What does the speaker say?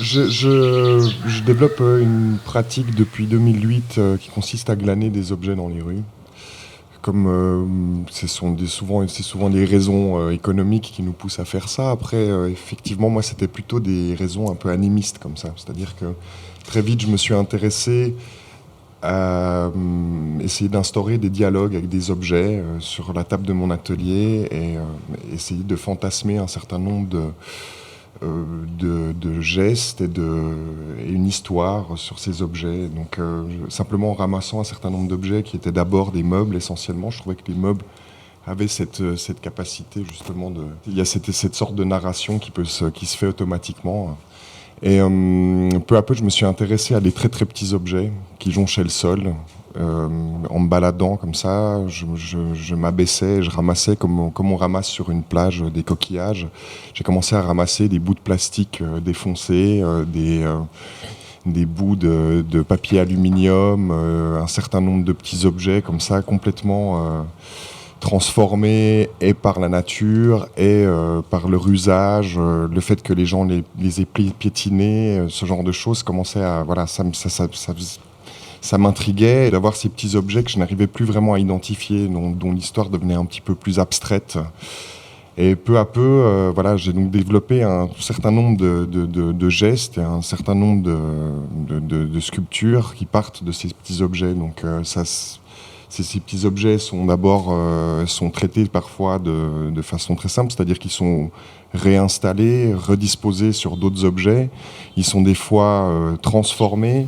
Je développe une pratique depuis 2008 qui consiste à glaner des objets dans les rues. Comme c'est souvent des raisons économiques qui nous poussent à faire ça. Après, effectivement, moi, c'était plutôt des raisons un peu animistes comme ça. C'est-à-dire que très vite, je me suis intéressé à essayer d'instaurer des dialogues avec des objets sur la table de mon atelier et essayer de fantasmer un certain nombre de gestes et une histoire sur ces objets. Donc simplement en ramassant un certain nombre d'objets qui étaient d'abord des meubles essentiellement, je trouvais que les meubles avaient cette capacité justement de... Il y a cette sorte de narration qui se fait automatiquement. Et peu à peu, je me suis intéressé à des très très petits objets qui jonchaient le sol. En me baladant comme ça, je m'abaissais, je ramassais comme on ramasse sur une plage des coquillages. J'ai commencé à ramasser des bouts de plastique défoncés, des bouts de papier aluminium, un certain nombre de petits objets comme ça, complètement transformés et par la nature et par leur usage, le fait que les gens les aient piétinés, ce genre de choses commençait à... Voilà, ça m'intriguait d'avoir ces petits objets que je n'arrivais plus vraiment à identifier, dont l'histoire devenait un petit peu plus abstraite. Et peu à peu, voilà, j'ai donc développé un certain nombre de gestes et un certain nombre de sculptures qui partent de ces petits objets. Donc ces petits objets sont d'abord sont traités parfois de façon très simple, c'est-à-dire qu'ils sont réinstallés, redisposés sur d'autres objets. Ils sont des fois transformés.